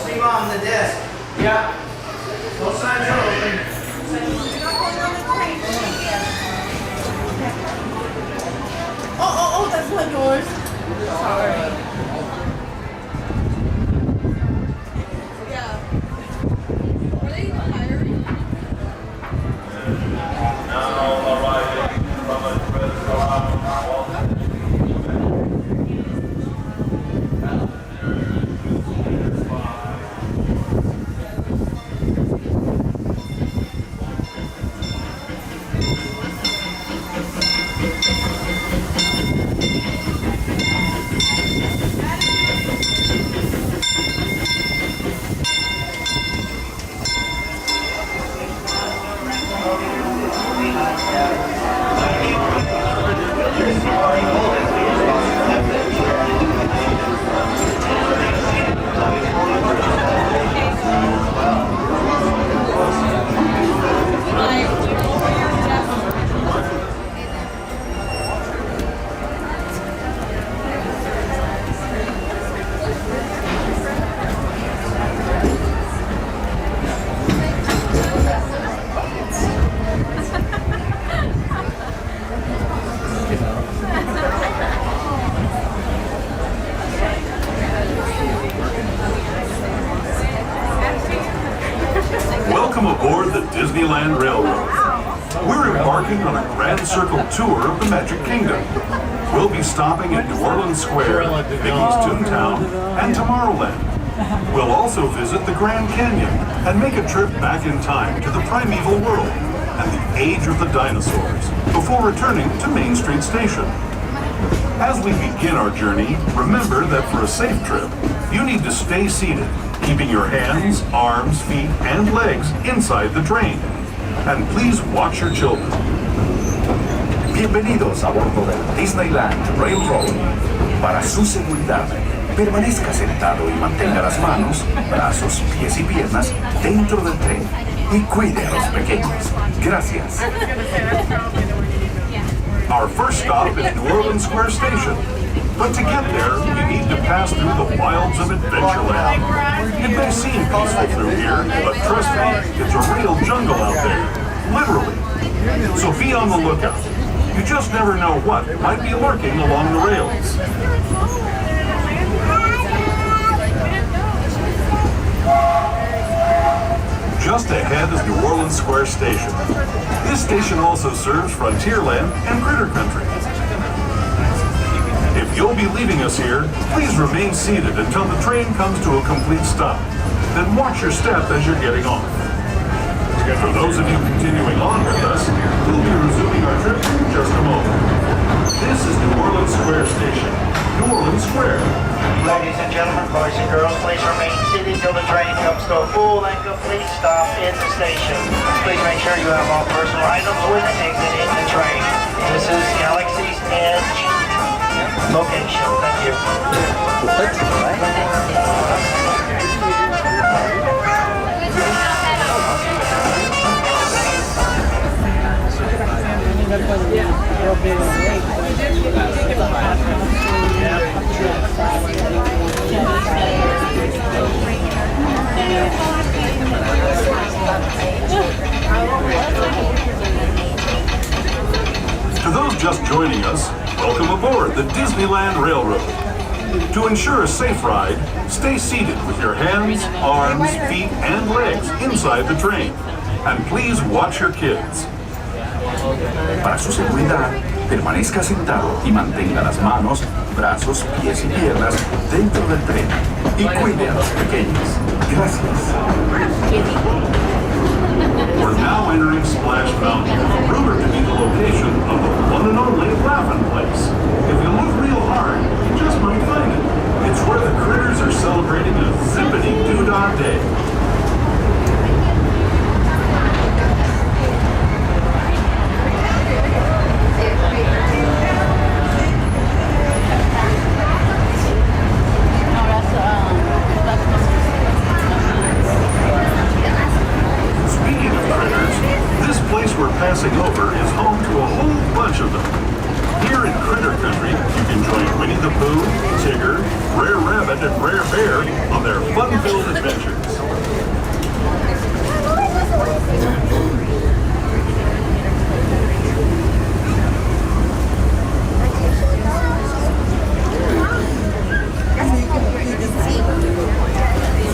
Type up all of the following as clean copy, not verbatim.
See on the desk. Yeah. Both sides are open. Oh, that's not yours. Sorry. Welcome aboard the Disneyland Railroad. We're embarking on a grand circle tour of the Magic Kingdom. We'll be stopping at New Orleans Square, Mickey's Toontown, and Tomorrowland. We'll also visit the Grand Canyon and make a trip back in time to the primeval world and the age of the dinosaurs before returning to Main Street Station. As we begin our journey, remember that for a safe trip, you need to stay seated, keeping your hands, arms, feet, and legs inside the train. And please watch your children. Bienvenidos a bordo del Disneyland Railroad. Para su seguridad, permanezca sentado y mantenga las manos, brazos, pies y piernas dentro del tren y cuide a los pequeños. Gracias. Our first stop is New Orleans Square Station. But to get there, you need to pass through the wilds of Adventureland. It may seem peaceful through here, but trust me, it's a real jungle out there. Literally. So be on the lookout. You just never know what might be lurking along the rails. Just ahead is New Orleans Square Station. This station also serves Frontierland and Critter Country. If you'll be leaving us here, please remain seated until the train comes to a complete stop. Then watch your step as you're getting off. For those of you continuing on with us, we'll be resuming our trip in just a moment. This is New Orleans Square Station. New Orleans Square. Ladies and gentlemen, boys and girls, please remain seated till the train comes to a full and complete stop in the station. Please make sure you have all personal items with and exiting the train. This is Galaxy's Edge location. Thank you. To those just joining us, welcome aboard the Disneyland Railroad. To ensure a safe ride, stay seated with your hands, arms, feet, and legs inside the train. And please watch your kids. Para su seguridad, permanezca sentado y mantenga las manos, brazos, pies y piernas dentro del tren y cuide a los pequeños. Gracias. We're now entering Splash Mountain, rumored to be the location of the one and only Laughing Place. If you look real hard, you just might find it. It's where the critters are celebrating a zippity-doo-dah day. Speaking of critters, this place we're passing over is home to a whole bunch of them. Here in Critter Country, you can join Winnie the Pooh, Tigger, Rare Rabbit, and Rare Bear on their fun-filled adventures.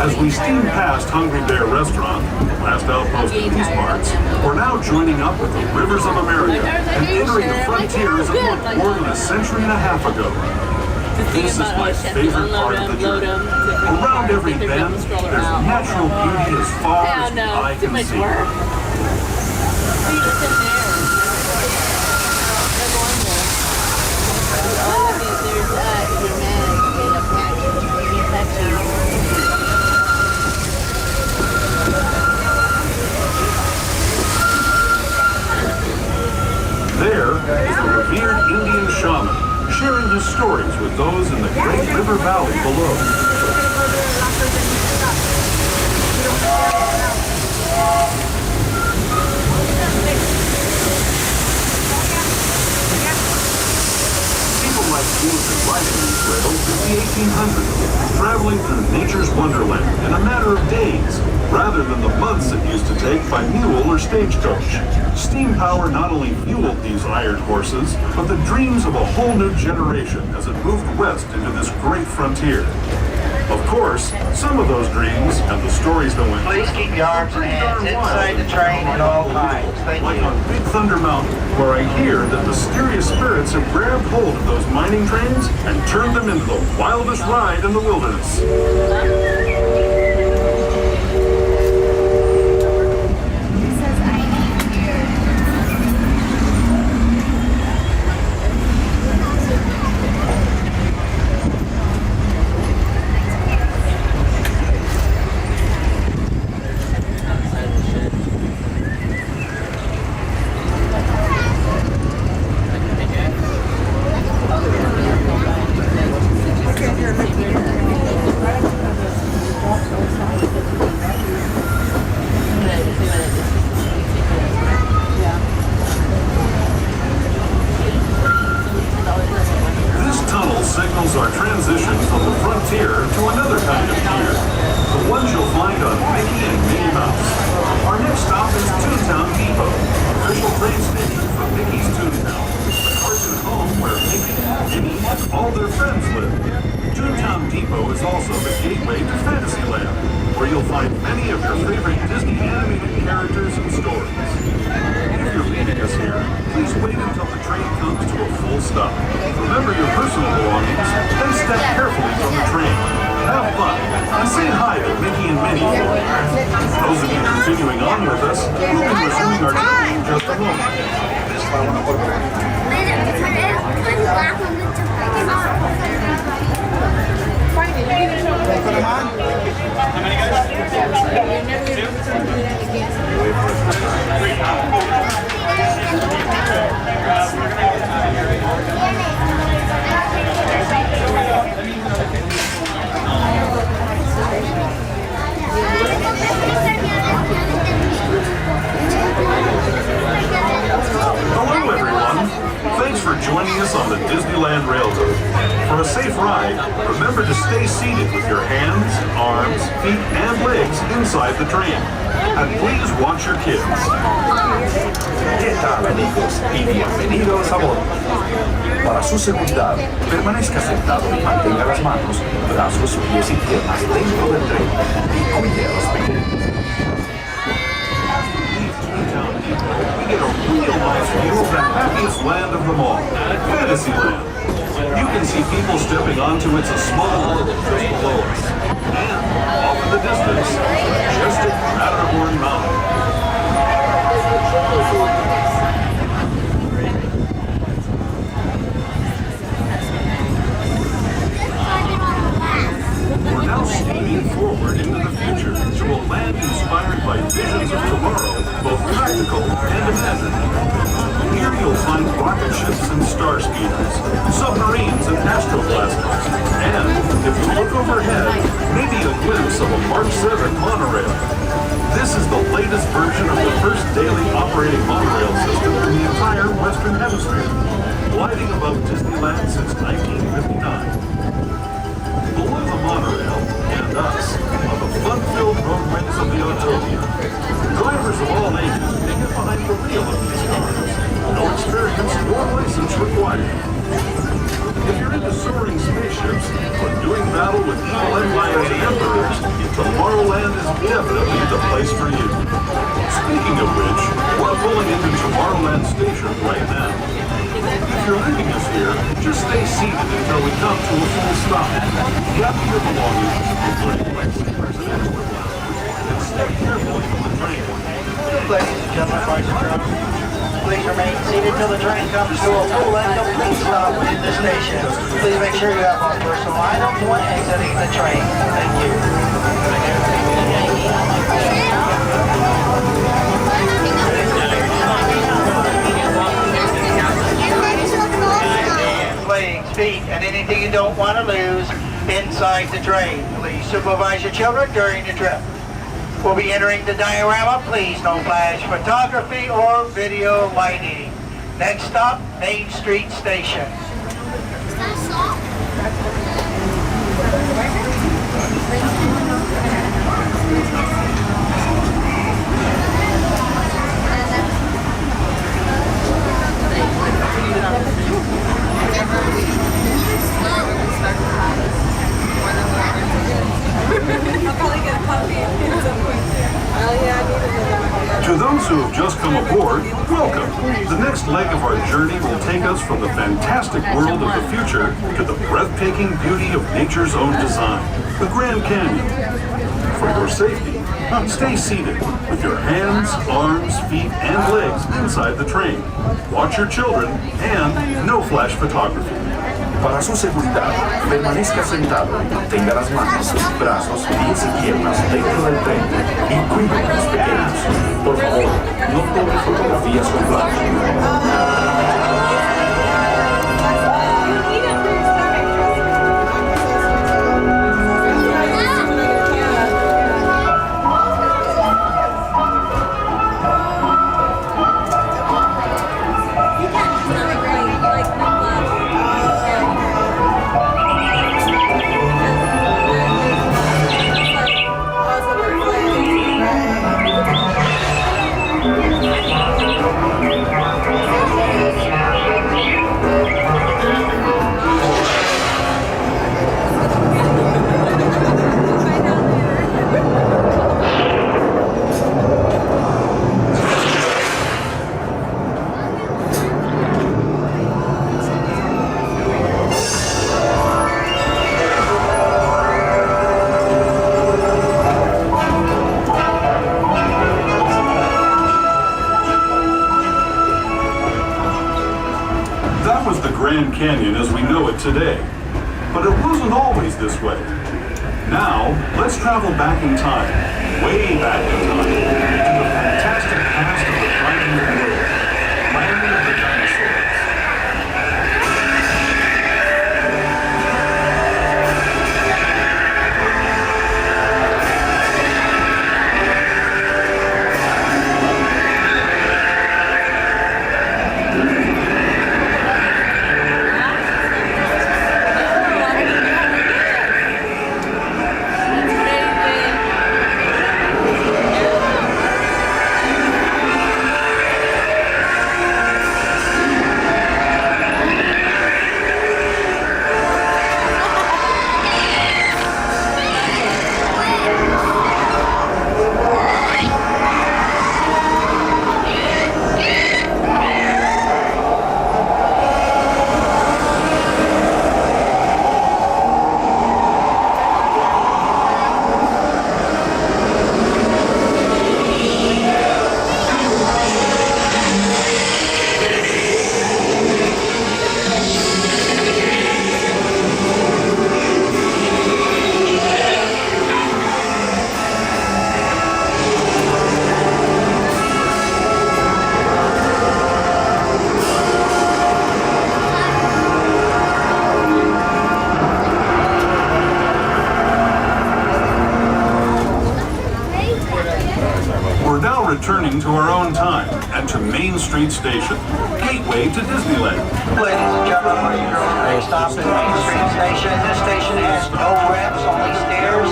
As we steam past Hungry Bear Restaurant, last outpost in these parts, we're now joining up with the rivers of America and entering the frontiers of what more than a century and a half ago. This is my favorite part of the journey. Around every bend, there's natural beauty as far as the eye can see. There is the revered Indian shaman, sharing his stories with those in the great river valley below. People like Wilson riding these rails in the 1800s, traveling through nature's wonderland in a matter of days, rather than the months it used to take by mule or stagecoach. Steam power not only fueled these iron horses, but the dreams of a whole new generation as it moved west into this great frontier. Of course, some of those dreams and the stories that went Please keep your arms and hands inside the train at all times. Thank like you. on Big Thunder Mountain, where I hear that mysterious spirits have grabbed hold of those mining trains and turned them into the wildest ride in the wilderness. Signals our transition from the frontier to another kind of pier, the ones you'll find on Mickey and Minnie Mouse. Our next stop is Toontown Depot, official train station for Mickey's Toontown, the cartoon home where Mickey, Minnie, and all their friends live. Toontown Depot is also the gateway to Fantasyland, where you'll find many of your favorite Disney animated characters and stories. If you're meeting us here, please wait until the train comes to a full stop. Remember your personal belongings, then step carefully from the train. Have fun, and say hi to Mickey and Minnie. Those of you continuing on with us, we'll be resuming our journey in just a moment. Hello everyone! Thanks for joining us on the Disneyland Railroad. For a safe ride, remember to stay seated with your hands, arms, feet, and legs inside the train. And please watch your kids. ¿Qué tal, amigos? Y bienvenidos a bordo. Para su seguridad, permanezca sentado y mantenga las manos, brazos, pies y piernas dentro del tren y cuide a los pequeños. We get a real nice view of the happiest land of them all, Fantasyland. You can see people stepping onto its a small world just below us. And, off in the distance, majestic Matterhorn Mountain. We're now speeding forward into the future to a land inspired by visions of tomorrow, both practical and imagined. Here you'll find rocket ships and star speeders, submarines and astroblasters, and, if you look overhead, maybe a glimpse of a Mark 7 monorail. This is the latest version of the first daily operating monorail system in the entire Western Hemisphere. gliding above Disneyland since 1959. Below the monorail and us on the fun-filled roadways of the Autopia. Drivers of all ages can get behind the wheel of these cars. No experience or license required. If you're into soaring spaceships or doing battle with evil empires and emperors, Tomorrowland is definitely the place for you. Speaking of which, we're pulling into Tomorrowland Station right now. If you're leaving us here, just stay seated until we come to a full stop. Gather your belongings, including lightsabers and extra blasters, and stay carefully from the train. Ladies and gentlemen, boys and girls, please remain seated till the train comes to a full and complete stop in the station. Please make sure you have all personal items when exiting the train. Thank you. Legs, feet, and anything you don't want to lose inside the train. Please supervise your children during the trip. We'll be entering the diorama. Please no flash photography or video lighting. Next stop, Main Street Station. To those who have just come aboard, welcome. The next leg of our journey will take us from the fantastic world of the future to the breathtaking beauty of nature's own design, the Grand Canyon. For your safety, stay seated with your hands, arms, feet, and legs inside the train. Watch your children and no flash photography. Para su seguridad, permanezca sentado y mantenga las manos, brazos, pies y piernas dentro del tren y cuide a los pequeños. Por favor, no tome fotografías con flash. Grand Canyon as we know it today. But it wasn't always this way. Now, let's travel back in time, way back in time, to the fantastic past of the primeval world, land of the dinosaurs. Returning to our own time and to Main Street Station. gateway to Disneyland. Ladies and gentlemen, boys and girls, next stop is Main Street Station. This station has no ramps, only stairs.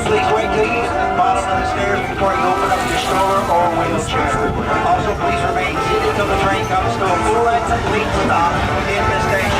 Please wait till you get to the bottom of the stairs before you open up your stroller or wheelchair. Also, please remain seated till the train comes to a full and complete stop in the station.